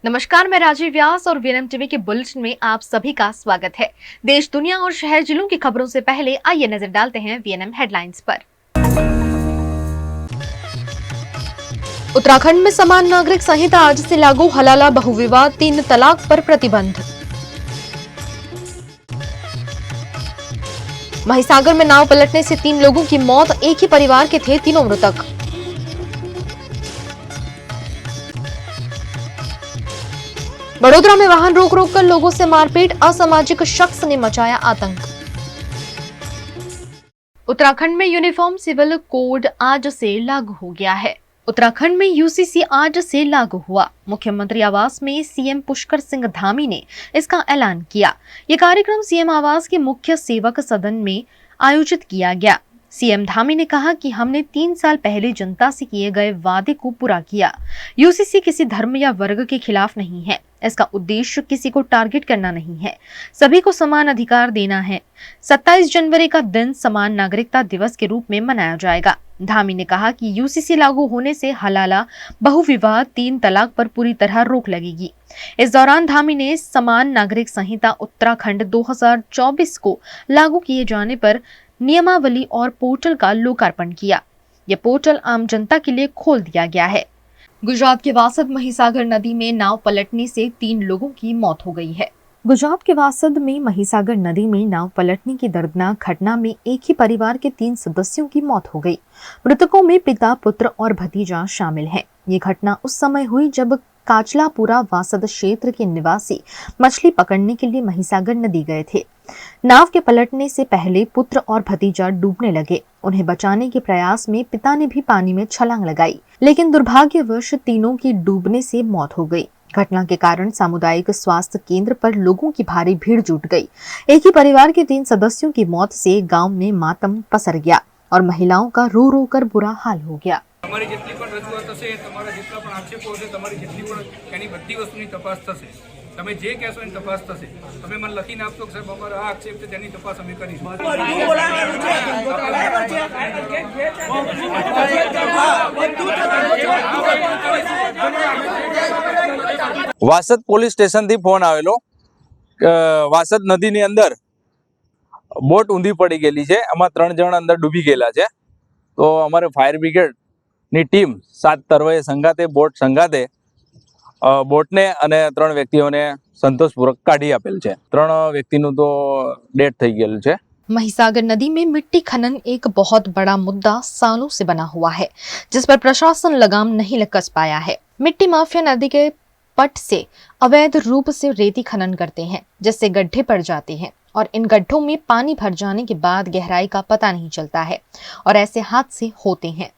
नमस्कार, मैं राजीव व्यास और वीएनएम टीवी के बुलेटिन में आप सभी का स्वागत है। देश, दुनिया और शहर जिलों की खबरों से पहले आइए नजर डालते हैं वीएनएम हेडलाइंस पर। उत्तराखंड में समान नागरिक संहिता आज से लागू, हलाला बहुविवाह 3 तलाक पर प्रतिबंध। महिसागर में नाव पलटने से 3 लोगों की मौत, एक ही परिवार के थे तीनों मृतक। बड़ोदरा में वाहन रोक कर लोगों से मारपीट, असामाजिक शख्स ने मचाया आतंक। उत्तराखंड में यूनिफॉर्म सिविल कोड आज से लागू हो गया है। उत्तराखंड में यूसीसी आज से लागू हुआ। मुख्यमंत्री आवास में सीएम पुष्कर सिंह धामी ने इसका ऐलान किया। ये कार्यक्रम सीएम आवास के मुख्य सेवक सदन में आयोजित किया गया। सीएम धामी ने कहा कि हमने 3 साल पहले जनता से किए गए वादे को पूरा किया। यूसीसी किसी धर्म या वर्ग के खिलाफ नहीं है। इसका उद्देश्य किसी को टारगेट करना नहीं है, सभी को समान अधिकार देना है। 27 जनवरी का दिन समान नागरिकता दिवस के रूप में मनाया जाएगा। धामी ने कहा कि यूसीसी लागू होने से हलाला बहुविवाह 3 तलाक पर पूरी तरह रोक लगेगी। इस दौरान धामी ने समान नागरिक संहिता उत्तराखंड 2024 को लागू किए जाने पर नियमावली और पोर्टल का लोकार्पण किया। यह पोर्टल आम जनता के लिए खोल दिया गया है। गुजरात के वासद महिसागर नदी में नाव पलटने से 3 लोगों की मौत हो गई है। गुजरात के वासद में महिसागर नदी में नाव पलटने की दर्दनाक घटना में एक ही परिवार के 3 सदस्यों की मौत हो गई। मृतकों में पिता, पुत्र और भतीजा शामिल हैं। ये घटना उस समय हुई जब काचलापुरा वासद क्षेत्र के निवासी मछली पकड़ने के लिए महिसागर नदी गए थे। नाव के पलटने से पहले पुत्र और भतीजा डूबने लगे। उन्हें बचाने के प्रयास में पिता ने भी पानी में छलांग लगाई, लेकिन दुर्भाग्यवश तीनों की डूबने से मौत हो गई। घटना के कारण सामुदायिक स्वास्थ्य केंद्र पर लोगों की भारी भीड़ जुट गई। एक ही परिवार के 3 सदस्यों की मौत से गांव में मातम पसर गया और महिलाओं का रो रो कर बुरा हाल हो गया। તમારી જેટલી પણ રજૂઆત હશે, તમારા જેટલા પણ આક્ષેપો હશે, તમારી જેટલી પણ એની બધી વસ્તુની તપાસ થશે। તમે જે કહેશો એની તપાસ થશે। તમે મને લખીને આપશો કે સાહેબ અમારા આ આક્ષેપ છે, તેની તપાસ અમે કરીશું। વાસદ પોલીસ સ્ટેશનથી ફોન આવેલો, વાસદ નદીની અંદર બોટ ઊંધી પડી ગયેલી છે, આમાં 3 જણ અંદર ડૂબી ગયેલા છે। તો અમારે ફાયર બ્રિગેડ ની ટીમ 7 તરવયે સંગાતે બોટને અને 3 વ્યક્તિઓને સંતોષપૂર્વક કાઢી આપેલ છે। 3 વ્યક્તિનું તો ડેથ થઈ ગયેલું છે। महिसागर नदी में मिट्टी खनन एक बहुत बड़ा मुद्दा सालों से बना हुआ है, जिस पर प्रशासन लगाम नहीं कस पाया है। मिट्टी माफिया नदी के पट से अवैध रूप से रेती खनन करते हैं, जिससे गड्ढे पड़ जाते हैं और इन गड्ढों में पानी भर जाने के बाद गहराई का पता नहीं चलता है और ऐसे हादसे होते हैं।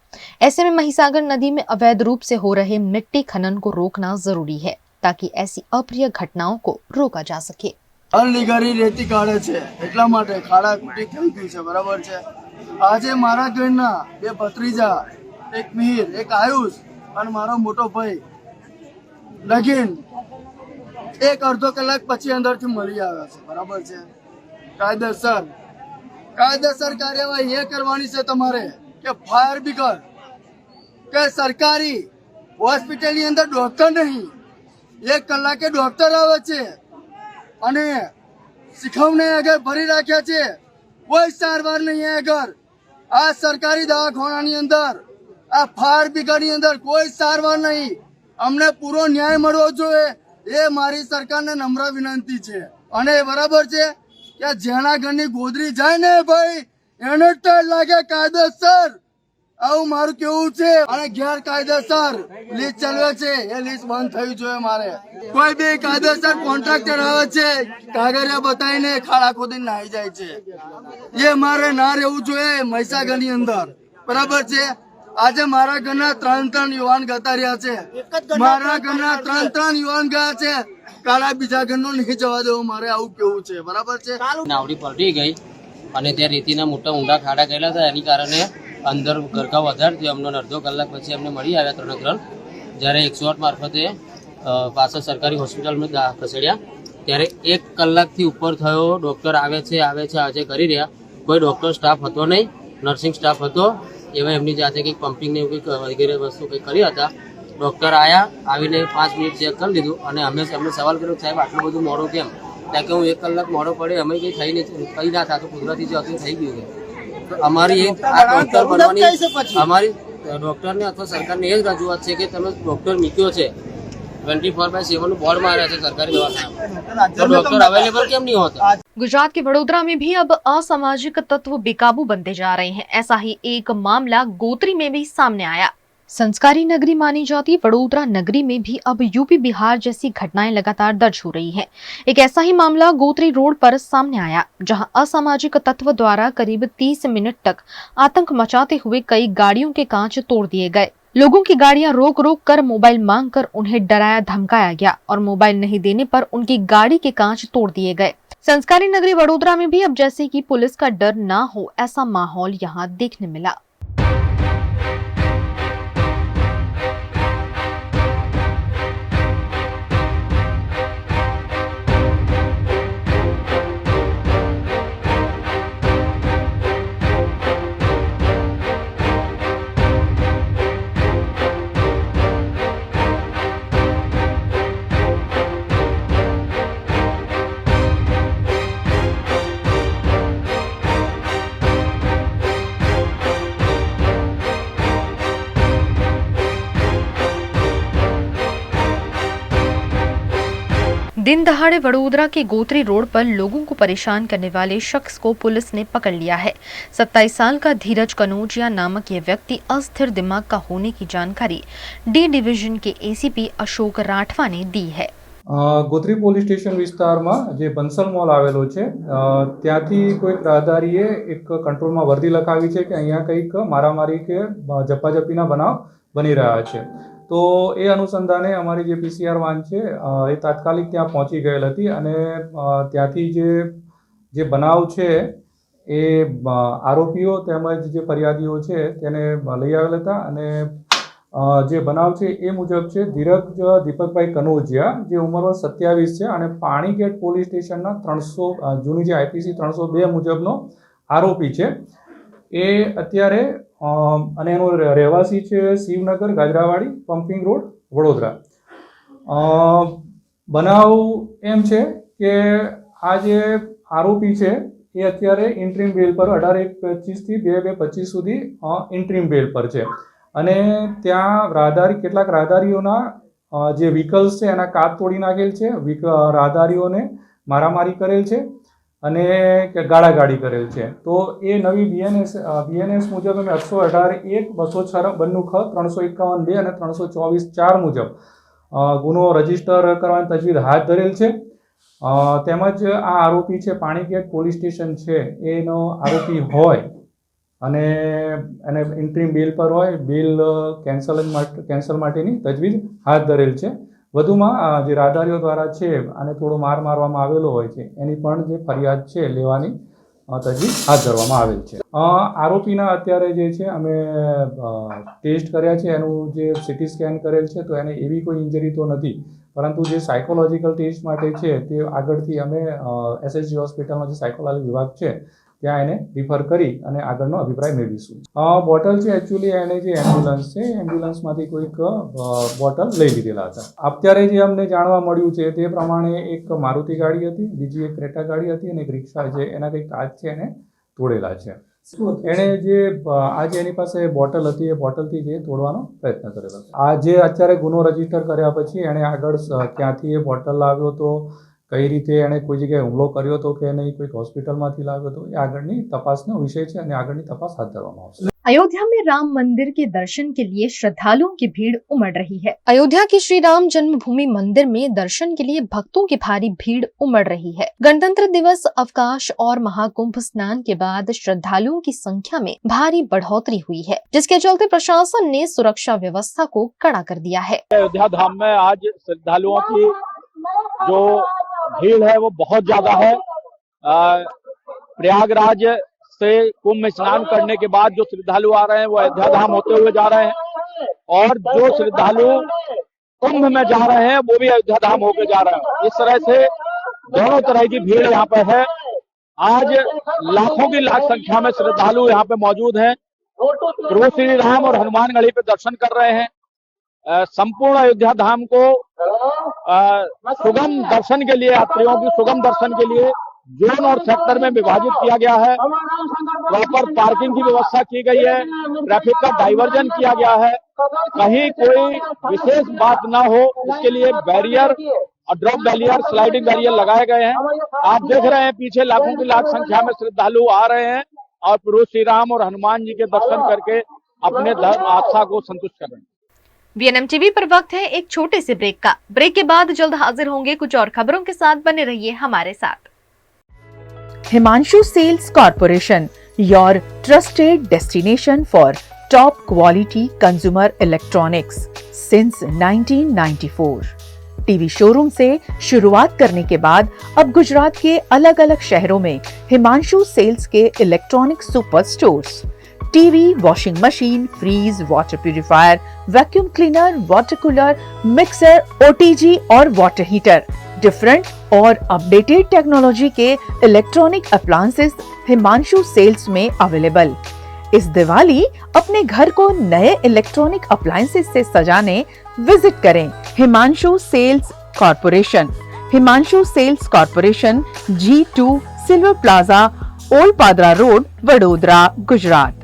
ऐसे में महिसागर नदी में अवैध रूप से हो रहे मिट्टी खनन को रोकना जरूरी है, ताकि ऐसी अप्रिय घटनाओं को रोका जा सके। अनलीगली रेती काढे छे એટલા માટે ખાડા ખૂટી થઈ ગઈ છે, બરાબર છે। આજે મારા ઘરના 2 ભત્રીજા, એક મિહિર, એક આયુષ અને મારો મોટો ભાઈ લગીન 1-અડધો કલાક પછી અંદરથી મળી આવ્યા છે, બરાબર છે। કાયદેસર કાર્યવાહી એ કરવાની છે તમારે કે ફાયર બ્રિગેડ કે સરકારી હોસ્પિટલની અંદર ડોક્ટર નહીં, 1 કલાકે ડોક્ટર આવે છે અને શીખવને આગળ ભરી રાખ્યા છે। કોઈ સારવાર નહીં આગળ આ સરકારી દવાખાનાની અંદર, આ ફાયર બ્રિગેડની અંદર કોઈ સારવાર નહીં। અમને પૂરો ન્યાય મળવો જોઈએ, એ મારી સરકારને નમ્ર વિનંતી છે। અને બરાબર છે કે જેના ઘરની ગોદરી જાય ને ભાઈ, એને જ લાગે કાયદેસર। આવું મારું કેવું છે। અને ગેરકાયદેસર લીઝ ચલાવે છે, એ લીઝ બંધ થવી જોઈએ મારે। કોઈ બી કાયદેસર કોન્ટ્રાક્ટર આવે છે, કાગળિયા બતાવીને ખાડા ખોદીને નાહી જાય છે, એ મારે ના રહેવું જોઈએ મહીસાગરની અંદર, બરાબર છે। આજે મારા ઘરના 3 યુવાન ગતા રહ્યા છે, મારા ઘરના 3 યુવાન ગયા છે, કાળા બીજા ઘરનો નહીં જવા દેવું મારે, આવું કેવું છે, બરાબર છે। નાવડી પલટી ગઈ અને ત્યાં રેતીના મોટા ઊંડા ખાડા ગયેલા હતા, એની કારણે અંદર ગરકાવ વધારે થયો। અમને અડધો કલાક પછી અમને મળી આવ્યા 3 જ્યારે 108 મારફતે પાછળ સરકારી હોસ્પિટલમાં ખસેડ્યા। ત્યારે 1 કલાકથી ઉપર થયો, ડૉક્ટર આવે છે આજે કરી રહ્યા, કોઈ ડૉક્ટર સ્ટાફ હતો નહીં, નર્સિંગ સ્ટાફ હતો, એવા એમની જાતે કંઈક પમ્પિંગ ને એવું કંઈક વગેરે વસ્તુ કંઈક કરી હતા। ડૉક્ટર આવીને 5 મિનિટ ચેક કરી લીધું અને અમે એમને સવાલ કર્યો સાહેબ આટલું બધું મોડું કેમ? ત્યાં કે હું 1 કલાક મોડો પડે અમે કંઈ થઈ નહીં, કંઈ ના થતું, કુદરતી જે હતું થઈ ગયું છે. તો અમારી આ ડૉક્ટર બનવાની અમારી ડૉક્ટરને અથવા સરકારને એ જ રજૂઆત છે કે તમે ડૉક્ટર મૂક્યો છે 24/7 નું બોર્ડ मारा है सरकारी दवाखाना, तो डॉक्टर अवेलेबल क्यों नहीं होता? गुजरात के वडोदरा में भी अब असामाजिक तत्व बेकाबू बनते जा रहे हैं। ऐसा ही एक मामला गोत्री में भी सामने आया। संस्कारी नगरी मानी जाती वडोदरा नगरी में भी अब यूपी बिहार जैसी घटनाएं लगातार दर्ज हो रही हैं। एक ऐसा ही मामला गोत्री रोड पर सामने आया, जहां असामाजिक तत्व द्वारा करीब 30 मिनट तक आतंक मचाते हुए कई गाड़ियों के कांच तोड़ दिए गए। लोगों की गाड़ियां रोक रोक कर मोबाइल मांगकर उन्हें डराया धमकाया गया और मोबाइल नहीं देने पर उनकी गाड़ी के कांच तोड़ दिए गए। संस्कारी नगरी वडोदरा में भी अब जैसे कि पुलिस का डर ना हो, ऐसा माहौल यहाँ देखने मिला। दिन दहाड़े वडोदरा के गोत्री रोड पर लोगों को परेशान करने वाले शख्स को पुलिस ने पकड़ लिया है। 27 साल का धीरज कनौजिया नामक ये व्यक्ति अस्थिर दिमाग का होने की जानकारी डी डिविजन के एसीपी अशोक राठवा ने दी है। ગોત્રી પોલીસ સ્ટેશન વિસ્તારમાં જે બંસલ મોલ આવેલો છે ત્યાંથી કોઈક રાહદારીએ એક કંટ્રોલમાં વર્દી લખાવી છે કે અહીંયા કંઈક મારામારી કે ઝપાઝપીના બનાવ બની રહ્યા છે। તો એ અનુસંધાને અમારી જે પીસીઆર વાન છે એ તાત્કાલિક ત્યાં પહોંચી ગયેલ હતી અને ત્યાંથી જે બનાવ છે એ આરોપીઓ તેમજ જે ફરિયાદીઓ છે તેને લઈ આવેલ હતા અને જે બનાવ છે એ મુજબ છે ધીરજ દીપકભાઈ કનોજિયા જે ઉંમર વર્ષ 27 છે અને પાણીગેટ પોલીસ સ્ટેશનના 300 જૂની જે આઈપીસી 302 મુજબનો આરોપી છે। એ અત્યારે અને એનો રહેવાસી છે શિવનગર ગાજરાવાડી પમ્પિંગ રોડ વડોદરા। બનાવ એમ છે કે આ જે આરોપી છે એ અત્યારે ઇન્ટ્રીમ બેલ પર 18/1/25 થી 2/2/25 સુધી ઇન્ટ્રીમ બેલ પર છે અને ત્યાં કેટલાક રાહદારીઓના જે વ્હીકલ્સ છે એના કાચ તોડી નાખેલ છે, રાહદારીઓને મારામારી કરેલ છે અને ગાળાગાળી કરેલ છે। તો એ નવી બીએનએસ મુજબ અમે 818(1), 256(2) ખ 351(2) અને 324(4) મુજબ ગુનો રજીસ્ટર કરવાની તજવીજ હાથ ધરેલ છે। તેમજ આ આરોપી છે પાણીગેટ પોલીસ સ્ટેશન છે એનો આરોપી હોય અને એને ઇન્ટ્રીમ બેલ પર હોય, બેલ કેન્સલ માટેની તજવીજ હાથ ધરેલ છે। વધુમાં જે રાહદારીઓ દ્વારા છે અને થોડો માર મારવામાં આવેલો હોય છે એની પણ જે ફરિયાદ છે લેવાની તજવીજ હાથ ધરવામાં આવેલ છે। આરોપીના અત્યારે જે છે અમે ટેસ્ટ કર્યા છે, એનું જે સીટી સ્કેન કરેલ છે તો એને એવી કોઈ ઇન્જરી તો નથી, પરંતુ જે સાયકોલોજીકલ ટેસ્ટ માટે છે તે આગળથી અમે એસએસજી હોસ્પિટલનો જે સાયકોલોજી વિભાગ છે ત્યાં એને રિફર કરી અને આગળનો અભિપ્રાય મેળવીશું। બોટલ છે એકચ્યુઅલી એને જે એમ્બ્યુલન્સ છે એમ્બ્યુલન્સમાંથી કોઈક બોટલ લઈ લીધેલા હતા। અત્યારે જે અમને જાણવા મળ્યું છે તે પ્રમાણે એક મારુતિ ગાડી હતી, બીજી એક ક્રેટા ગાડી હતી અને એક રિક્ષા છે એના કંઈક કાચ છે એને તોડેલા છે। એણે જે આજે એની પાસે બોટલ હતી એ બોટલથી જે તોડવાનો પ્રયત્ન કરેલો છે। આ જે અત્યારે ગુનો રજીસ્ટર કર્યા પછી એણે આગળ ક્યાંથી એ બોટલ લાવ્યો હતો, કઈ રીતે એણે કોઈ જગ્યાએ હુમલો કર્યો હતો કે નહીં, કોઈક હોસ્પિટલમાંથી લાવ્યો હતો, એ આગળની તપાસનો વિષય છે અને આગળની તપાસ હાથ ધરવામાં આવશે। अयोध्या में राम मंदिर के दर्शन के लिए श्रद्धालुओं की भीड़ उमड़ रही है। अयोध्या के श्री राम जन्मभूमि मंदिर में दर्शन के लिए भक्तों की भारी भीड़ उमड़ रही है। गणतंत्र दिवस अवकाश और महाकुंभ स्नान के बाद श्रद्धालुओं की संख्या में भारी बढ़ोतरी हुई है, जिसके चलते प्रशासन ने सुरक्षा व्यवस्था को कड़ा कर दिया है। अयोध्या धाम में आज श्रद्धालुओं की जो भीड़ है वो बहुत ज्यादा है। प्रयागराज से कुंभ स्नान करने के बाद जो श्रद्धालु आ रहे हैं वो अयोध्या धाम होते हुए जा रहे हैं और जो श्रद्धालु कुंभ में जा रहे हैं वो भी अयोध्या धाम होकर जा रहे हैं। इस तरह से दोनों तरह की भीड़ यहाँ पर है। आज लाखों की लाख संख्या में श्रद्धालु यहाँ पे मौजूद हैं। प्रभु श्री राम और हनुमानगढ़ी पे दर्शन कर रहे हैं संपूर्ण अयोध्या धाम को सुगम दर्शन के लिए, यात्रियों की सुगम दर्शन के लिए जोन और सेक्टर में विभाजित किया गया है। प्रॉपर पार्किंग की व्यवस्था की गई है, ट्रैफिक का डाइवर्जन किया गया है, कहीं कोई विशेष बात ना हो इसके लिए बैरियर और ड्रॉप बैरियर, स्लाइडिंग बैरियर लगाए गए हैं। आप देख रहे हैं पीछे लाखों की लाख संख्या में श्रद्धालु आ रहे हैं और प्रभु श्री राम और हनुमान जी के दर्शन करके अपने धर्म आस्था को संतुष्ट कर रहे हैं। वीएनएम टीवी पर वक्त है एक छोटे से ब्रेक का। ब्रेक के बाद जल्द हाजिर होंगे कुछ और खबरों के साथ, बने रहिए हमारे साथ। Himanshu Sales Corporation, your trusted destination for top quality consumer electronics since 1994. TV showroom से शुरुआत करने के बाद अब गुजरात के अलग अलग शहरों में हिमांशु सेल्स के electronic super stores, TV, washing machine, fridge, water purifier, vacuum cleaner, water cooler, mixer, OTG और वाटर हीटर, डिफरेंट और अपडेटेड टेक्नोलॉजी के इलेक्ट्रॉनिक अप्लायंसेस हिमांशु सेल्स में अवेलेबल। इस दिवाली अपने घर को नए इलेक्ट्रॉनिक अप्लायंसेस से सजाने विजिट करें Himanshu sales corporation. Himanshu sales corporation, G2 silver plaza, old Padra road, Vadodara, Gujarat.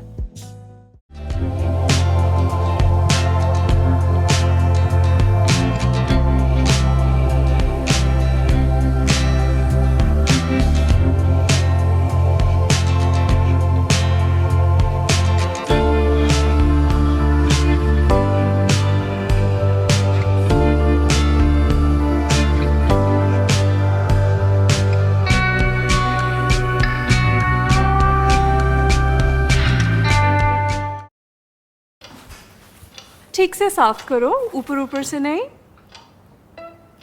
ठीक से साफ करो, ऊपर ऊपर से नहीं।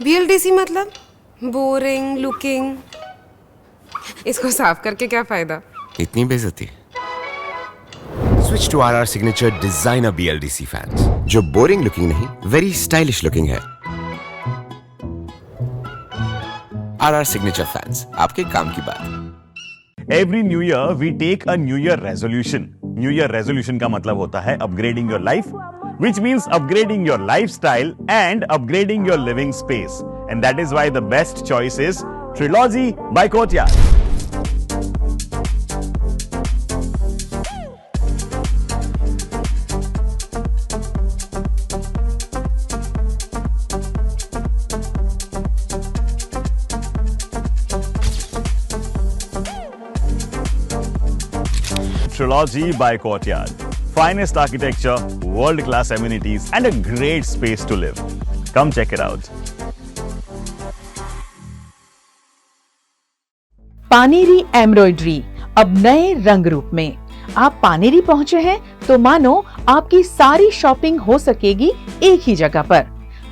VLDC मतलब बोरिंग लुकिंग, इसको साफ करके क्या फायदा? इतनी बेइज्जती। Switch to RR signature designer BLDC fans, जो बोरिंग लुकिंग नहीं, वेरी स्टाइलिश लुकिंग है। RR सिग्नेचर फैंस, आपके काम की बात। Every new year we take a new year resolution. New year resolution का मतलब होता है upgrading your life, which means upgrading your lifestyle and upgrading your living space. And that is why the best choice is Trilogy by Courtyard. Trilogy by Courtyard. Finest architecture, world-class amenities, and a great space to live. Come check it out. Paneri embroidery अब नए रंग रूप में। आप पानेरी पहुंचे हैं तो मानो आपकी सारी शॉपिंग हो सकेगी एक ही जगह पर।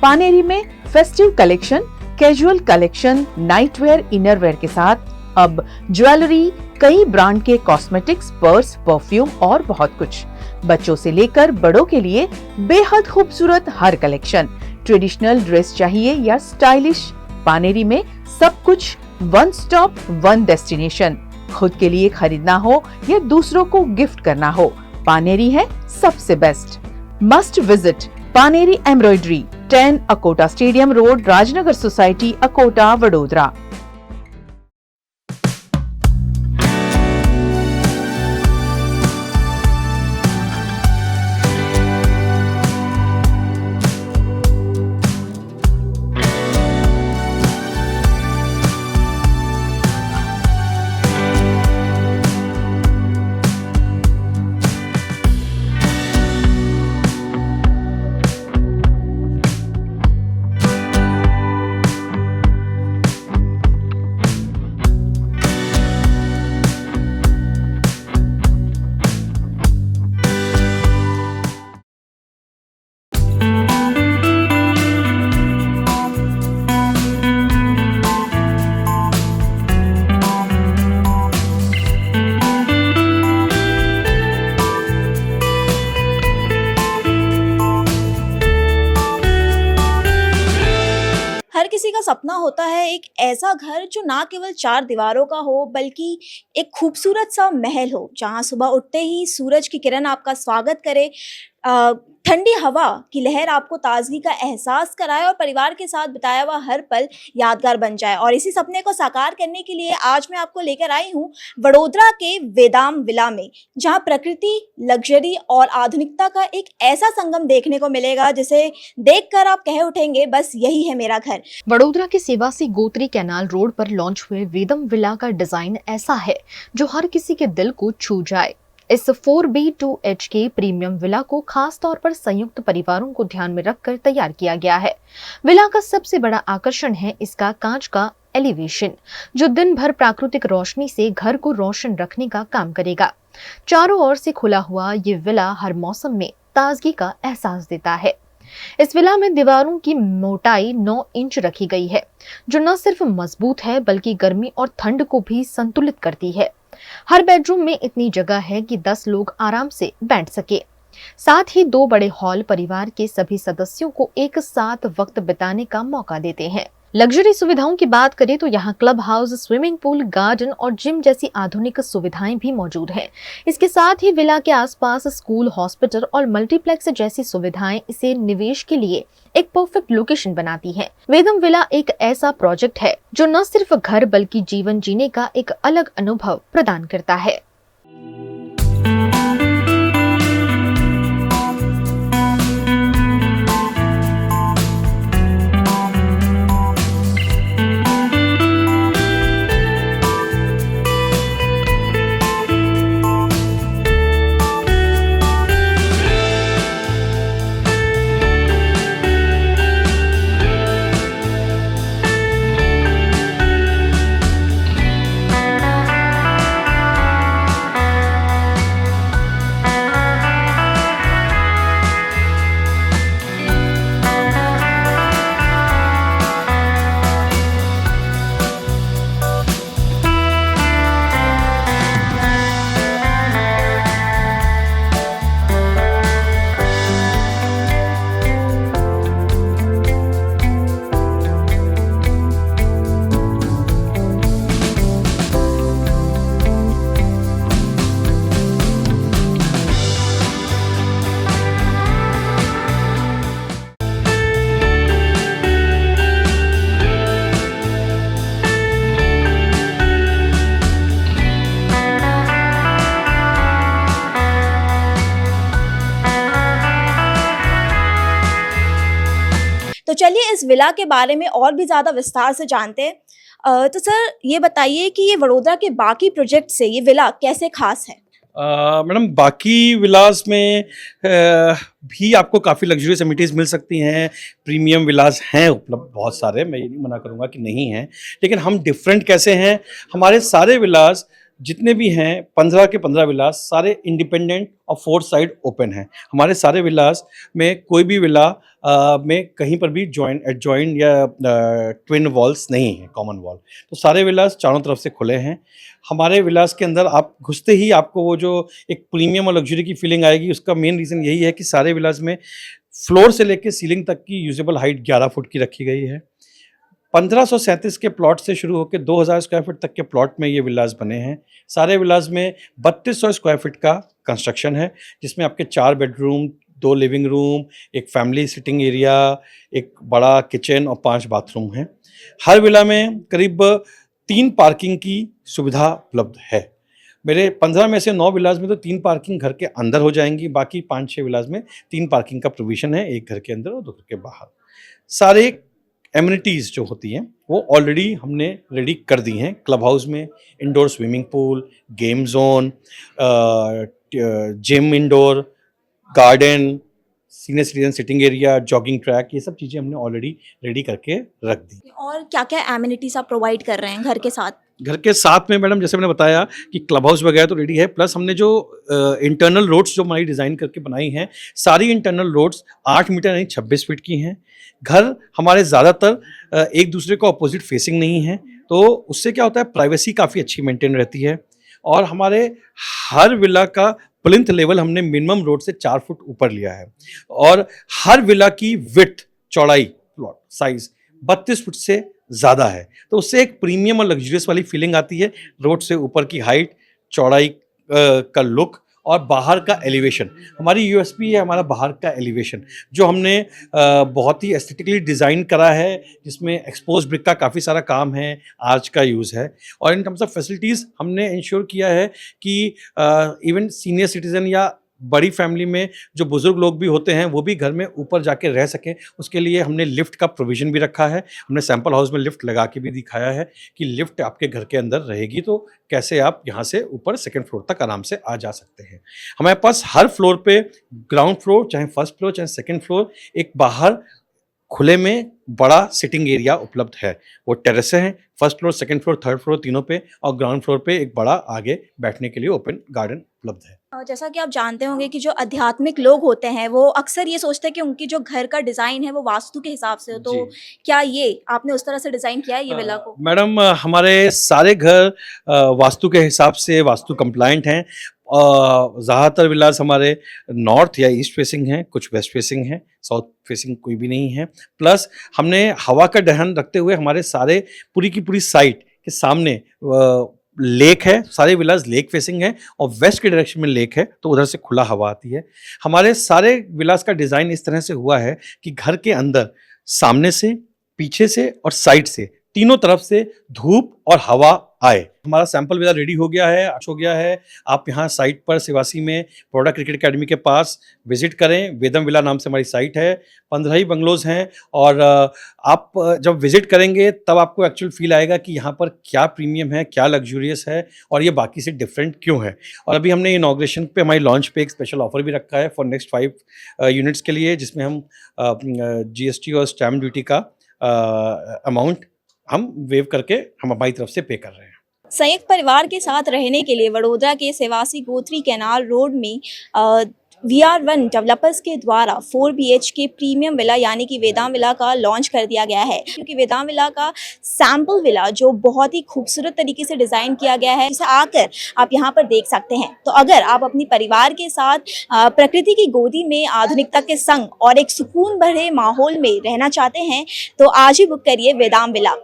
पानेरी में festive collection, casual collection, nightwear, innerwear के साथ अब ज्वेलरी, कई ब्रांड के कॉस्मेटिक्स, पर्स, परफ्यूम और बहुत कुछ। बच्चों से लेकर बड़ों के लिए बेहद खूबसूरत हर कलेक्शन। ट्रेडिशनल ड्रेस चाहिए या स्टाइलिश, पानेरी में सब कुछ वन स्टॉप वन डेस्टिनेशन। खुद के लिए खरीदना हो या दूसरों को गिफ्ट करना हो, पानेरी है सबसे best. Must visit Paneri embroidery, 10 Akota stadium road, Rajnagar society, Akota, Vadodara. हर किसी का सपना होता है एक ऐसा घर जो ना केवल 4 दीवारों का हो बल्कि एक खूबसूरत सा महल हो, जहां सुबह उठते ही सूरज की किरण आपका स्वागत करे, ठंडी हवा की लहर आपको ताजगी का एहसास कराए और परिवार के साथ बिताया हुआ हर पल यादगार बन जाए। और इसी सपने को साकार करने के लिए आज मैं आपको लेकर आई हूँ वडोदरा के वेदाम विला में, जहाँ प्रकृति, लग्जरी और आधुनिकता का एक ऐसा संगम देखने को मिलेगा जिसे देखकर आप कह उठेंगे बस यही है मेरा घर। वडोदरा के सेवासी गोत्री कैनाल रोड पर लॉन्च हुए वेदम विला का डिजाइन ऐसा है जो हर किसी के दिल को छू जाए। इस 4B2HK प्रीमियम विला को खास तौर पर संयुक्त परिवारों को ध्यान में रखकर तैयार किया गया है। विला का सबसे बड़ा आकर्षण है इसका कांच का एलिवेशन, जो दिन भर प्राकृतिक रोशनी से घर को रोशन रखने का काम करेगा। चारों ओर से खुला हुआ ये विला हर मौसम में ताजगी का एहसास देता है। इस विला में दीवारों की मोटाई 9 इंच रखी गई है, जो न सिर्फ मजबूत है बल्कि गर्मी और ठंड को भी संतुलित करती है। हर बेडरूम में इतनी जगह है कि 10 लोग आराम से बैठ सके। साथ ही 2 बड़े हॉल परिवार के सभी सदस्यों को एक साथ वक्त बिताने का मौका देते हैं। लग्जरी सुविधाओं की बात करें तो यहाँ club house, swimming pool, garden और जिम जैसी आधुनिक सुविधाएं भी मौजूद हैं। इसके साथ ही विला के आसपास स्कूल, हॉस्पिटल और मल्टीप्लेक्स जैसी सुविधाएं इसे निवेश के लिए एक परफेक्ट लोकेशन बनाती हैं। वेदम विला एक ऐसा प्रोजेक्ट है जो न सिर्फ घर बल्कि जीवन जीने का एक अलग अनुभव प्रदान करता है। तो चलिए इस विला के बारे में और भी ज़्यादा विस्तार से जानते हैं। तो सर ये बताइए कि ये वडोदरा के बाकी प्रोजेक्ट से ये विला कैसे खास है? मैडम बाकी विलास में भी आपको काफ़ी लग्जरियस एमिनिटीज़ मिल सकती हैं। प्रीमियम विलास हैं उपलब्ध बहुत सारे, मैं ये नहीं मना करूँगा कि नहीं हैं, लेकिन हम डिफरेंट कैसे हैं। हमारे सारे विलास जितने भी हैं 15 के 15 विलास सारे इंडिपेंडेंट और 4 साइड ओपन हैं। हमारे सारे विलास में कोई भी विला में कहीं पर भी एडजॉइंट या ट्विन वॉल्स नहीं है, कॉमन वॉल। तो सारे विलास चारों तरफ से खुले हैं। हमारे विलास के अंदर आप घुसते ही आपको वो जो एक प्रीमियम और लग्जरी की फीलिंग आएगी, उसका मेन रीज़न यही है कि सारे विलास में फ्लोर से लेकर सीलिंग तक की यूजेबल हाइट 11 फुट की रखी गई है। 1537 के प्लॉट से शुरू होकर 2000 स्क्वायर फीट तक के प्लॉट में ये विलास बने हैं। सारे विलास में 3200 स्क्वायर फीट का कंस्ट्रक्शन है, जिसमें आपके 4 बेडरूम, 2 लिविंग रूम, एक फैमिली सिटिंग एरिया, एक बड़ा किचन और 5 बाथरूम हैं। हर विला में करीब 3 पार्किंग की सुविधा उपलब्ध है। मेरे 15 में से 9 विलास में तो 3 पार्किंग घर के अंदर हो जाएंगी, बाकी 5-6 विलास में 3 पार्किंग का प्रोविजन है, एक घर के अंदर और 2 घर के बाहर। सारे एमिनिटीज़ जो होती हैं वो ऑलरेडी हमने रेडी कर दी हैं। क्लब हाउस में indoor swimming pool, game zone, gym indoor, garden, senior citizen sitting area, jogging track, ये सब चीज़ें हमने ऑलरेडी रेडी करके रख दी। और क्या क्या एमिनिटीज आप प्रोवाइड कर रहे हैं घर के साथ? घर के साथ में मैडम जैसे मैंने बताया कि क्लब हाउस वगैरह तो रेडी है, प्लस हमने जो इंटरनल रोड्स जो हमारी डिज़ाइन करके बनाई हैं, सारी इंटरनल रोड्स 8 मीटर यानी 26 फीट की हैं। घर हमारे ज़्यादातर एक दूसरे को अपोजिट फेसिंग नहीं है, तो उससे क्या होता है प्राइवेसी काफ़ी अच्छी मेंटेन रहती है। और हमारे हर विला का प्लिंथ लेवल हमने मिनिमम रोड से 4 फुट ऊपर लिया है। और हर विला की विड्थ, चौड़ाई, प्लॉट साइज 32 फुट से ज़्यादा है, तो उससे एक प्रीमियम और लग्जरियस वाली फीलिंग आती है। रोड से ऊपर की हाइट, चौड़ाई का लुक और बाहर का एलिवेशन। हमारी यूएसपी है हमारा बाहर का एलिवेशन, जो हमने बहुत ही एस्थेटिकली डिज़ाइन करा है, जिसमें एक्सपोज ब्रिक का काफ़ी सारा काम है, आर्च का यूज़ है। और इन टर्म्स ऑफ फैसिलिटीज़ हमने इंश्योर किया है कि इवन सीनियर सिटीज़न या बड़ी फैमिली में जो बुजुर्ग लोग भी होते हैं वो भी घर में ऊपर जाके रह सकें, उसके लिए हमने लिफ्ट का प्रोविज़न भी रखा है। हमने सैंपल हाउस में लिफ्ट लगा के भी दिखाया है कि लिफ्ट आपके घर के अंदर रहेगी तो कैसे आप यहाँ से ऊपर सेकंड फ्लोर तक आराम से आ जा सकते हैं। हमारे पास हर फ्लोर पे, ग्राउंड फ्लोर चाहे फर्स्ट फ्लोर चाहे सेकंड फ्लोर, एक बाहर खुले में बड़ा सिटिंग एरिया उपलब्ध है। वो टेरेसें हैं first floor, second floor, third floor तीनों पे, और ग्राउंड फ्लोर पे एक बड़ा आगे बैठने के लिए ओपन गार्डन उपलब्ध है। जैसा कि आप जानते होंगे कि जो आध्यात्मिक लोग होते हैं वो अक्सर ये सोचते हैं कि उनकी जो घर का डिज़ाइन है वो वास्तु के हिसाब से हो, तो क्या ये आपने उस तरह से डिज़ाइन किया है ये विला को? मैडम, हमारे सारे घर वास्तु के हिसाब से वास्तु कंप्लायंट हैं। ज़्यादातर विलास हमारे नॉर्थ या ईस्ट फेसिंग हैं, कुछ वेस्ट फेसिंग हैं, साउथ फेसिंग कोई भी नहीं है। प्लस हमने हवा का ध्यान रखते हुए हमारे सारे पूरी की पूरी साइट के सामने लेक है, सारे विलास लेक फेसिंग है और वेस्ट के डायरेक्शन में लेक है तो उधर से खुला हवा आती है। हमारे सारे विलास का डिज़ाइन इस तरह से हुआ है कि घर के अंदर सामने से, पीछे से और साइड से तीनों तरफ से धूप और हवा आए। हमारा सैंपल विला रेडी हो गया है। आप यहाँ साइट पर सिवासी में पौड़ा क्रिकेट एकेडमी के पास विजिट करें। वेदम विला नाम से हमारी साइट है। 15 ही बंगलोज हैं और आप जब विजिट करेंगे तब आपको एक्चुअल फील आएगा कि यहाँ पर क्या प्रीमियम है, क्या लग्जूरियस है और ये बाकी से डिफरेंट क्यों है। और अभी हमने इनॉग्रेशन पे, हमारी लॉन्च पे एक स्पेशल ऑफर भी रखा है फॉर नेक्स्ट 5 यूनिट्स के लिए, जिसमें हम GST और स्टैम्प ड्यूटी का अमाउंट हम वेव करके हम हमारी तरफ से पे कर रहे हैं। संयुक्त परिवार के साथ रहने के लिए वडोदरा के सेवासी गोत्री कैनाल रोड में VR1 डेवलपर्स के द्वारा 4 BHK प्रीमियम विला यानी कि वेदाम विला का लॉन्च कर दिया गया है, क्योंकि वेदाम विला का सैंपल विला जो बहुत ही खूबसूरत तरीके से डिज़ाइन किया गया है, जिसे आकर आप यहां पर देख सकते हैं। तो अगर आप अपनी परिवार के साथ प्रकृति की गोदी में आधुनिकता के संग और एक सुकून भरे माहौल में रहना चाहते हैं तो आज ही बुक करिए वेदाम विला।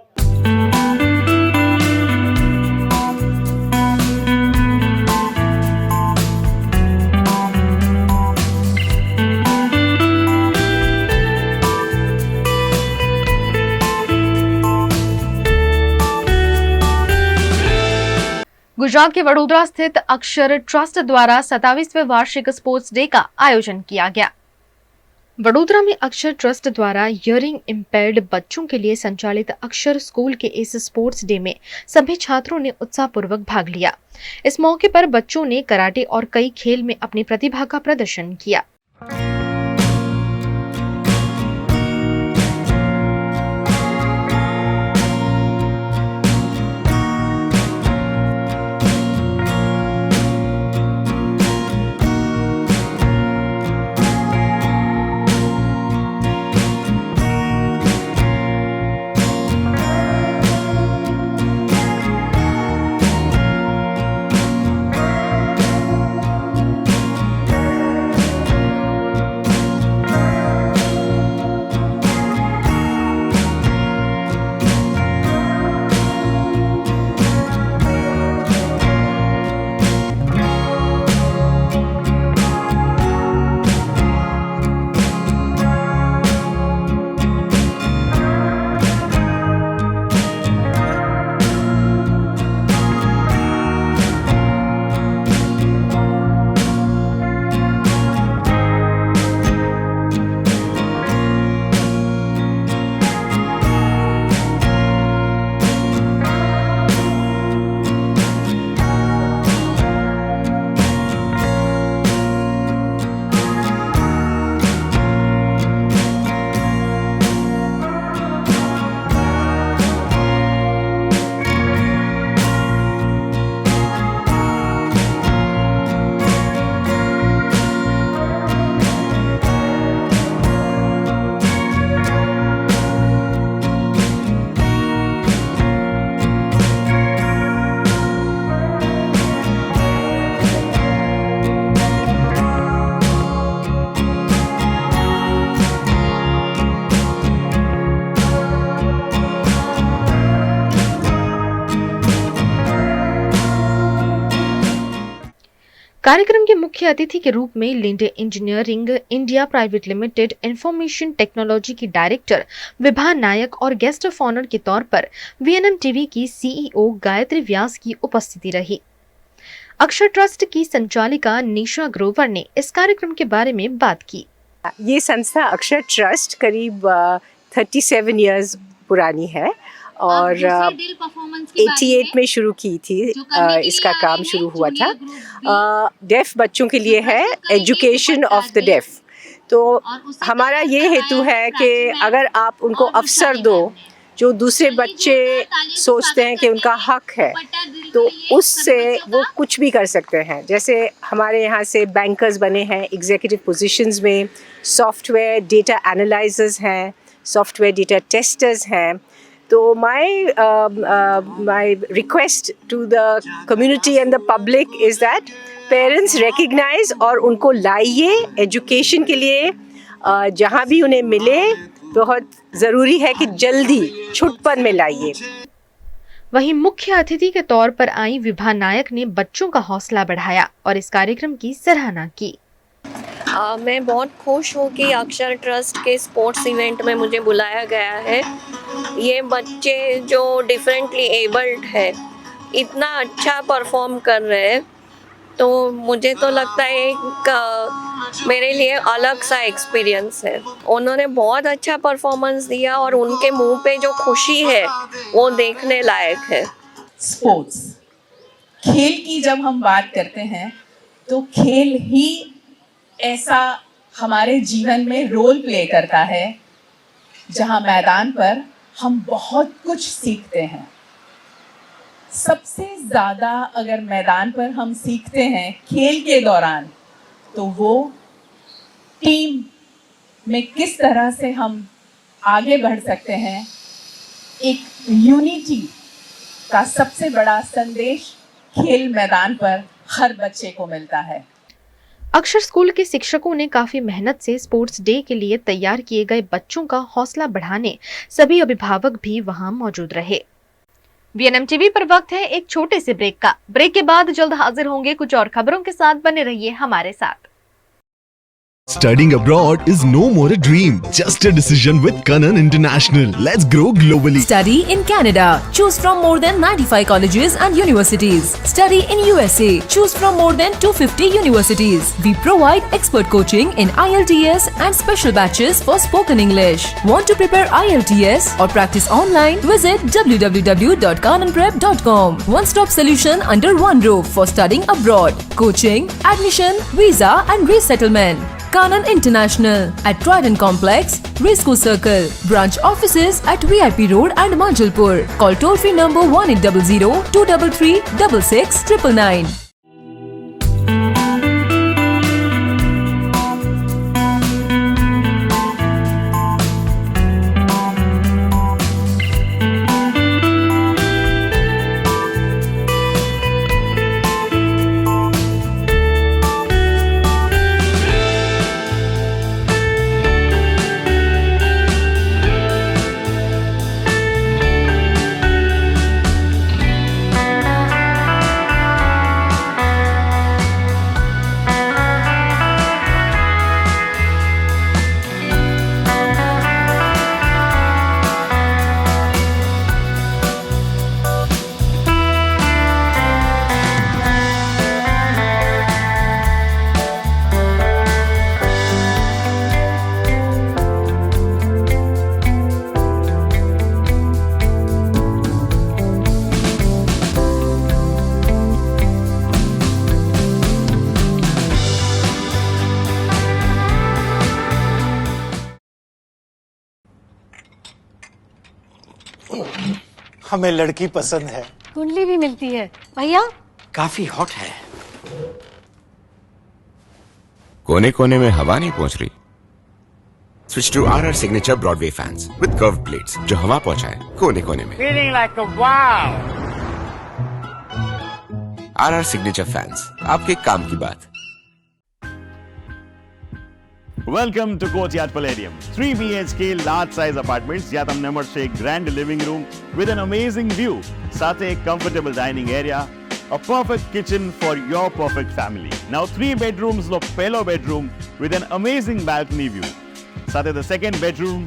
गुजरात के वडोदरा स्थित अक्षर ट्रस्ट द्वारा 27वें वार्षिक स्पोर्ट्स डे का आयोजन किया गया। वडोदरा में अक्षर ट्रस्ट द्वारा हियरिंग इम्पेयर्ड बच्चों के लिए संचालित अक्षर स्कूल के इस स्पोर्ट्स डे में सभी छात्रों ने उत्साहपूर्वक भाग लिया। इस मौके पर बच्चों ने कराटे और कई खेल में अपनी प्रतिभा का प्रदर्शन किया। कार्यक्रम के मुख्य अतिथि के रूप में Linde engineering India private limited information technology की डायरेक्टर विभा नायक और गेस्ट ऑफ ऑनर के तौर पर वीएनएम टीवी की सीईओ गायत्री व्यास की उपस्थिति रही। अक्षर ट्रस्ट की संचालिका निशा ग्रोवर ने इस कार्यक्रम के बारे में बात की। ये संस्था अक्षर ट्रस्ट करीब 37 इयर्स पुरानी है और 88 में शुरू की थी। इसका काम शुरू हुआ था। डेफ बच्चों के लिए है, एजुकेशन ऑफ द डेफ। तो हमारा ये हेतु है कि अगर आप उनको अवसर दो, जो दूसरे बच्चे सोचते हैं कि उनका हक है, तो उससे वो कुछ भी कर सकते हैं। जैसे हमारे यहाँ से बैंकर्स बने हैं एग्जीक्यूटिव पोजीशंस में, सॉफ्टवेयर डेटा एनालाइजर्स हैं, सॉफ्टवेयर डेटा टेस्टर्स हैं। तो my request to the community and the public is that parents recognize और उनको लाइए एजुकेशन के लिए जहाँ भी उन्हें मिले। बहुत ज़रूरी है कि जल्दी छुटपन में लाइए। वहीं मुख्य अतिथि के तौर पर आई विभा नायक ने बच्चों का हौसला बढ़ाया और इस कार्यक्रम की सराहना की। मैं बहुत खुश हूँ कि अक्षर ट्रस्ट के स्पोर्ट्स इवेंट में मुझे बुलाया गया है। ये बच्चे जो डिफरेंटली एबल्ड है इतना अच्छा परफॉर्म कर रहे हैं, तो मुझे तो लगता है एक मेरे लिए अलग सा एक्सपीरियंस है। उन्होंने बहुत अच्छा परफॉर्मेंस दिया और उनके मुंह पे जो खुशी है वो देखने लायक है। स्पोर्ट्स, खेल की जब हम बात करते हैं तो खेल ही ऐसा हमारे जीवन में रोल प्ले करता है जहां मैदान पर हम बहुत कुछ सीखते हैं। सबसे ज़्यादा अगर मैदान पर हम सीखते हैं खेल के दौरान, तो वो टीम में किस तरह से हम आगे बढ़ सकते हैं। एक यूनिटी का सबसे बड़ा संदेश खेल मैदान पर हर बच्चे को मिलता है। अक्षर स्कूल के शिक्षकों ने काफी मेहनत से स्पोर्ट्स डे के लिए तैयार किए गए बच्चों का हौसला बढ़ाने सभी अभिभावक भी वहां मौजूद रहे। वीएनएम टीवी पर वक्त है एक छोटे से ब्रेक का। ब्रेक के बाद जल्द हाजिर होंगे कुछ और खबरों के साथ। बने रहिए हमारे साथ। Studying abroad is no more a dream, just a decision with Kanan International. Let's grow globally. Study in Canada. Choose from more than 95 colleges and universities. Study in USA. Choose from more than 250 universities. We provide expert coaching in IELTS and special batches for spoken English. Want to prepare IELTS or practice online? Visit www.kananprep.com. One-stop solution under one roof for studying abroad. Coaching, admission, visa and resettlement. Kanan International at Trident Complex, Risco Circle. Branch offices at VIP Road and Manjalpur. Call toll free number 1800-233-6699. हमें लड़की पसंद है। कुंडली भी मिलती है भैया। काफी हॉट है। कोने कोने में हवा नहीं पहुंच रही। Switch to RR Signature Broadway fans with curved plates जो हवा पहुंचाए कोने कोने में। Feeling like a wow. RR Signature fans, आपके काम की बात। Welcome to Courtyard Palladium. 3 BHK large size apartments જ્યાં તમને મળશે એક grand living room with an amazing view, સાથે એક comfortable dining area, A perfect kitchen for your perfect family. Now 3 bedrooms નો પહેલો bedroom with an amazing balcony view. સાથે the second bedroom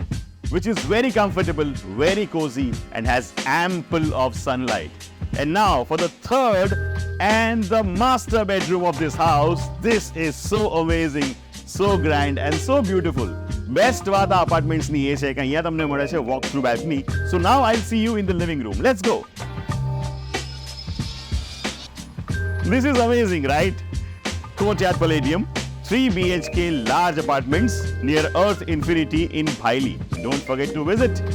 which is very comfortable, very cozy and has ample of sunlight. And now for the third and the master bedroom of this house. This is so amazing, so grand and so beautiful. Best વાત આ અપાર્ટમેન્ટ્સની એ છે કે અહીંયા તમને મળે છે walk through balcony. So now I'll see you in the living room. Let's go. This is amazing, right? Courtyard Palladium, 3 BHK large apartments near Earth Infinity in Bhaili. Don't forget to visit.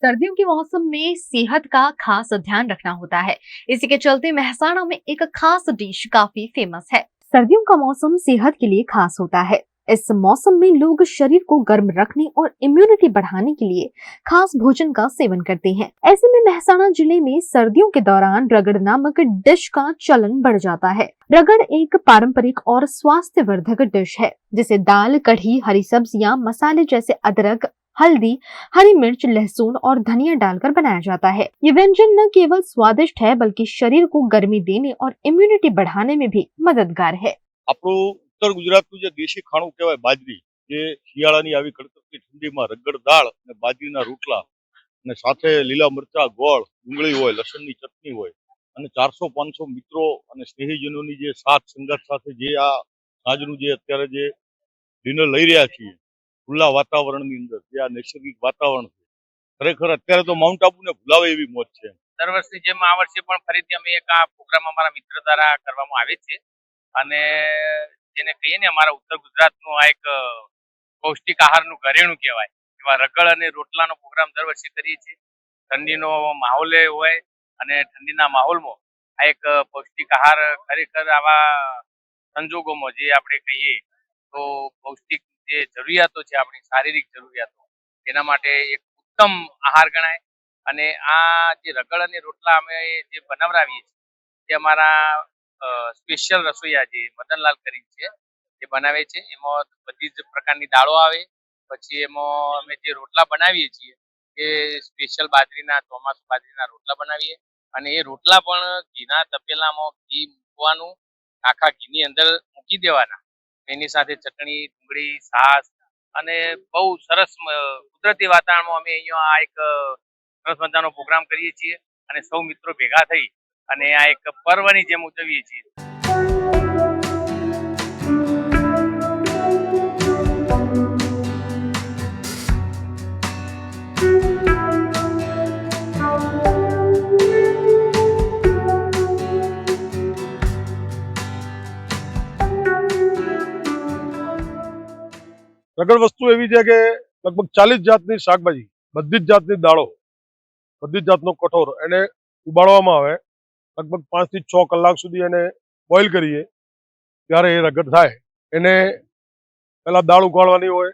सर्दियों के मौसम में सेहत का खास ध्यान रखना होता है। इसी के चलते मेहसाणा में एक खास डिश काफी फेमस है। सर्दियों का मौसम सेहत के लिए खास होता है। इस मौसम में लोग शरीर को गर्म रखने और इम्यूनिटी बढ़ाने के लिए खास भोजन का सेवन करते हैं। ऐसे में मेहसाणा जिले में सर्दियों के दौरान रगड़ नामक डिश का चलन बढ़ जाता है। रगड़ एक पारंपरिक और स्वास्थ्यवर्धक डिश है जिसे दाल, कढ़ी, हरी सब्जियां, मसाले जैसे अदरक, हल्दी, हरी मिर्च, लहसुन और धनिया डालकर बनाया जाता है। ये व्यंजन न केवल स्वादिष्ट है बल्कि शरीर को गर्मी देने और इम्यूनिटी बढ़ाने में भी मददगार है। આપણું ઉત્તર ગુજરાતનું જે દેશી ખાણું કહેવાય બાજરી, જે શિયાળાની આવી કડકડતી ઠંડીમાં રગડ દાળ અને બાજરીના રોટલા અને સાથે લીલા મરચા, ગોળ, ડુંગળી હોય, લસણની ચટણી હોય અને 400-500 મિત્રો અને સ્નેહીજનોની જે સાથ સંગાત સાથે જે આ આજનું જે અત્યારે જે ડિનર લઈ રહ્યા છીએ ખુલ્લા વાતાવરણની અંદર, જે આ નૈસર્ગિક વાતાવરણ છે, ખરેખર અત્યારે તો માઉન્ટ આબુને ભૂલાવે એવી મોજ છે. દર વર્ષની જેમ આ વર્ષે પણ ફરીથી અમે એક આ પ્રોગ્રામ અમારા મિત્ર દ્વારા કરવામાં આવે છે અને જેને કહીએ ને અમારા ઉત્તર ગુજરાતનું આ એક પૌષ્ટિક આહારનું ઘરેણું કહેવાય એવા રગડ અને રોટલાનો પ્રોગ્રામ દર વર્ષે કરીએ છીએ. ઠંડીનો માહોલ હોય અને ઠંડીના માહોલમાં આ એક પૌષ્ટિક આહાર ખરેખર આવા સંજોગોમાં જે આપણે કહીએ તો પૌષ્ટિક જે જરૂરિયાતો છે આપણી શારીરિક જરૂરિયાતો એના માટે એક ઉત્તમ આહાર ગણાય. અને આ જે રગડ અને રોટલા અમે જે બનાવરાવીએ છીએ તે અમારા સ્પેશિયલ રસોઈયા જે મદનલાલ કરીને છે એ બનાવે છે. એમાં બધી જ પ્રકારની દાળો આવે, પછી એમાં અમે જે રોટલા બનાવીએ છીએ એ સ્પેશિયલ બાજરીના ચોમાસુ બાજરીના રોટલા બનાવીએ અને એ રોટલા પણ ઘીના તપેલામાં ઘી મૂકવાનું, આખા ઘીની અંદર મૂકી દેવાના. એની સાથે ચટણી, ડુંગળી, છાશ અને બહુ સરસ કુદરતી વાતાવરણમાં અમે અહીંયા આ એક સરસ મજાનો પ્રોગ્રામ કરીએ છીએ અને સૌ મિત્રો ભેગા થઈ અને આ એક પર્વની જેમ ઉજવીએ છીએ. રગડ વસ્તુ એવી છે કે લગભગ 40 જાતની શાકભાજી, બધી જ જાતની દાળો, બધી જ જાતનો કઠોર એને ઉબાળવામાં આવે. લગભગ 5 થી 6 કલાક સુધી એને બોઇલ કરીએ ત્યારે એ રગડ થાય. એને પહેલા દાળ ઉકાળવાની હોય,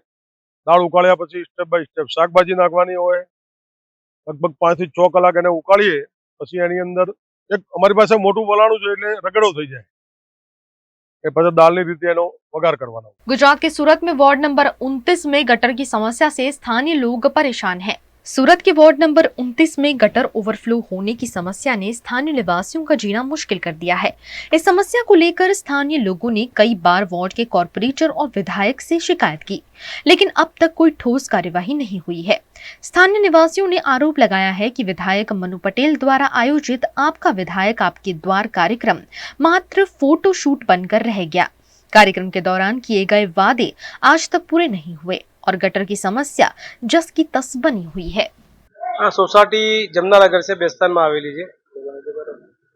દાળ ઉકાળ્યા પછી સ્ટેપ બાય સ્ટેપ શાકભાજી નાખવાની હોય. લગભગ 5 થી 6 કલાક એને ઉકાળીએ પછી એની અંદર એક અમારી પાસે મોટું વલાણું છે એટલે રગડો થઈ જાય. એ પછી દાળની રીતે એનો વઘાર કરવાનો. गुजरात के सूरत में वार्ड नंबर 29 में गटर की समस्या से स्थानीय लोग परेशान हैं। सूरत के वार्ड नंबर 29 में गटर ओवरफ्लो होने की समस्या ने स्थानीय निवासियों का जीना मुश्किल कर दिया है। इस समस्या को लेकर स्थानीय लोगों ने कई बार वार्ड के कॉर्पोरेटर और विधायक से शिकायत की, लेकिन अब तक कोई ठोस कार्यवाही नहीं हुई है। स्थानीय निवासियों ने आरोप लगाया है कि विधायक मनु पटेल द्वारा आयोजित आपका विधायक आपके द्वार कार्यक्रम मात्र फोटो शूट बनकर रह गया। कार्यक्रम के दौरान किए गए वादे आज तक पूरे नहीं हुए और गटर की समस्या जस की तस बनी हुई है। આ સોસાયટી જમનાનગર છે, બેસ્તાનમાં આવેલી છે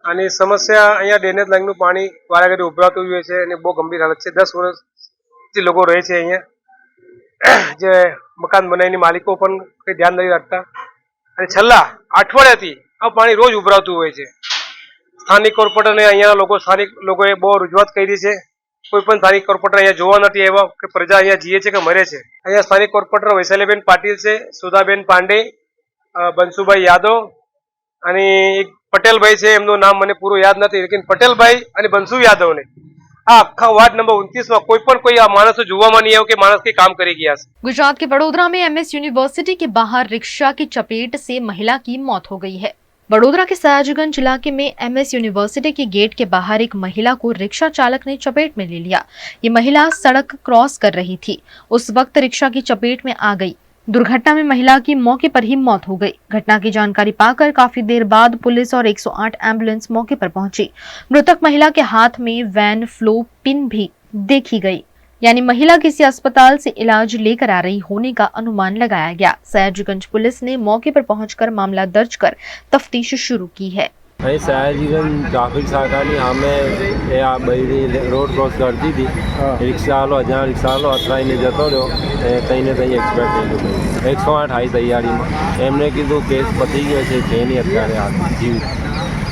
અને સમસ્યા અહીંયા ડ્રેનેજ લાઈનનું પાણી વારાઘડી ઉભરાતું હોય છે અને બહુ ગંભીર હાલત છે. 10 વર્ષથી લોકો રહે છે અહીંયા જે મકાન બનાવીને માલિકો પણ કંઈ ધ્યાન નથી રાખતા અને છેલ્લા અઠવાડિયાથી આ પાણી રોજ ઉભરાતું હોય છે. સ્થાનિક કોર્પોરેટરને અહીંયાના સ્થાનિક લોકોએ બહુ રજૂઆત કરી છે. કોઈ પણ સ્થાનિક કોર્પોરેટર અહીંયા જોવા નથી આવ્યા કે પ્રજા અહીંયા જીએ છે કે મરે છે. અહીંયા સ્થાનિક કોર્પોરેટર વૈશાલીબેન પાટીલ છે, સુધાબેન પાંડે, બંસુભાઈ યાદવ અને એક પટેલભાઈ છે, એમનું નામ મને પૂરું યાદ નથી, લેકિન પટેલભાઈ અને બંસુ યાદવને આ આખા વાર્ડ નંબર 29 માં કોઈ આ માણસો જોવામાં નહીં આવ્યો કે માણસ કઈ કામ કરી ગયા છે. गुजरात के वडोदरा में एमएस यूनिवर्सिटी के बाहर रिक्शा की चपेट से महिला की मौत हो गई है. वडोदरा के सयाजीगंज इलाके में एमएस यूनिवर्सिटी के गेट के बाहर एक महिला को रिक्शा चालक ने चपेट में ले लिया. ये महिला सड़क क्रॉस कर रही थी, उस वक्त रिक्शा की चपेट में आ गई. दुर्घटना में महिला की मौके पर ही मौत हो गई. घटना की जानकारी पाकर काफी देर बाद पुलिस और 108 एम्बुलेंस मौके पर पहुंची. मृतक महिला के हाथ में वैन फ्लो पिन भी देखी गई, यानी महिला किसी अस्पताल से इलाज लेकर आ रही होने का अनुमान लगाया गया. सयाजीगंज पुलिस ने मौके पर पहुंचकर मामला दर्ज कर तफ्तीश शुरू की है. અહીં સયાજીગંજ ટ્રાફિક શાખાની સામે એ આ બૈરી રોડ ક્રોસ કરતી હતી. રિક્ષાવાળો અજાણ રિક્ષાવાળો અથડાઈને જતો રહ્યો, કંઈ ને કંઈ એક્સપેક્ટ થઈ ગયું. 108 આવી તૈયારીમાં એમને કીધું કેસ પતી ગયો છે, છે નહીં અત્યારે આ જીવ.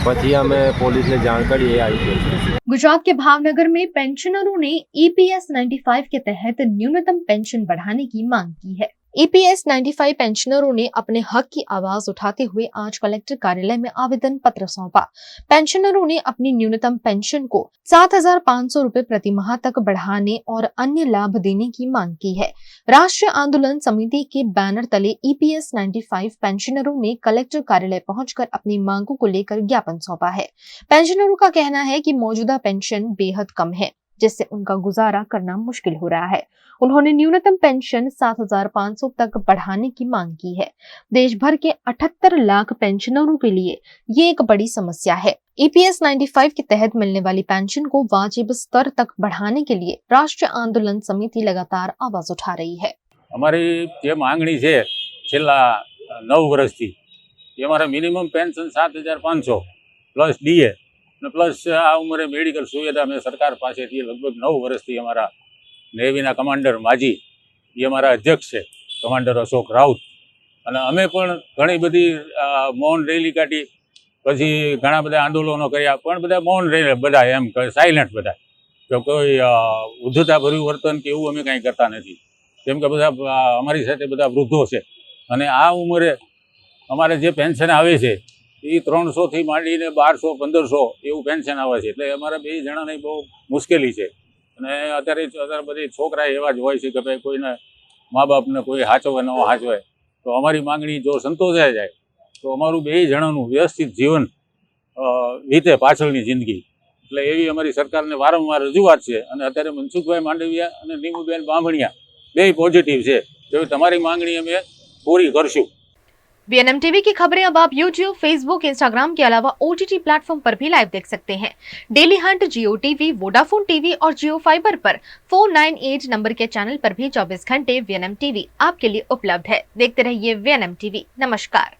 પછી અમે પોલીસને જાણ કરી, એ આવી ગઈ. गुजरात के भावनगर में पेंशनरों ने EPS 95 के तहत न्यूनतम पेंशन बढ़ाने की मांग की है. EPS 95 पेंशनरों ने अपने हक की आवाज उठाते हुए आज कलेक्टर कार्यालय में आवेदन पत्र सौंपा. पेंशनरों ने अपनी न्यूनतम पेंशन को 7,500 रुपए प्रति माह तक बढ़ाने और अन्य लाभ देने की मांग की है. राष्ट्रीय आंदोलन समिति के बैनर तले EPS 95 पेंशनरों ने कलेक्टर कार्यालय पहुंचकर अपनी मांगों को लेकर ज्ञापन सौंपा है. पेंशनरों का कहना है कि मौजूदा पेंशन बेहद कम है, जिससे उनका गुजारा करना मुश्किल हो रहा है. उन्होंने न्यूनतम पेंशन 7,500 तक बढ़ाने की मांग की है. देश भर के 78 लाख पेंशनरों के लिए ये एक बड़ी समस्या है. EPS 95 के तहत मिलने वाली पेंशन को वाजिब स्तर तक बढ़ाने के लिए राष्ट्रीय आंदोलन समिति लगातार आवाज उठा रही है. અમારી જે માંગણી છે છેલ્લા 9 વર્ષથી એ અમારા મિનિમમ પેન્શન 7,500 પ્લસ DA અને પ્લસ આ ઉંમરે મેડિકલ સુવિધા અમે સરકાર પાસેથી લગભગ 9 વર્ષથી અમારા નેવીના કમાન્ડર માજી એ અમારા અધ્યક્ષ છે કમાન્ડર અશોક રાઉત અને અમે પણ ઘણી બધી મૌન રેલી કાઢી, પછી ઘણા બધા આંદોલનો કર્યા, પણ બધા મૌન રેલી, બધા એમ સાયલેન્ટ, બધા તો કોઈ ઉદ્ધતાભર્યું વર્તન કે એવું અમે કાંઈ કરતા નથી. કેમ કે બધા અમારી સાથે બધા વૃદ્ધો છે અને આ ઉંમરે અમારે જે પેન્શન આવે છે એ 300 થી માંડીને 1200-1500 એવું પેન્શન આવે છે. એટલે અમારા બે જણાને બહુ મુશ્કેલી છે. અને અત્યારે બધી છોકરા એવા જ હોય છે કે ભાઈ કોઈને મા બાપને કોઈ હાચવે ન હાચવે, તો અમારી માંગણી જો સંતોષાઈ જાય તો અમારું બે જણાનું વ્યવસ્થિત જીવન વીતે પાછળની જિંદગી. એટલે એવી અમારી સરકારને વારંવાર રજૂઆત છે. અને અત્યારે મનસુખભાઈ માંડવિયા અને નીમુબેન બાંભણિયા બે पॉजिटिव છે, तो તમારી માંગણી અમે પૂરી કરશું. VNM टीवी की खबरें अब आप YouTube, Facebook, Instagram के अलावा OTT प्लेटफॉर्म पर भी लाइव देख सकते हैं. Daily Hunt, Jio TV, Vodafone TV और Jio फाइबर पर 498 नंबर के चैनल पर भी 24 घंटे VNM टीवी आपके लिए उपलब्ध है. देखते रहिए VNM टीवी. नमस्कार.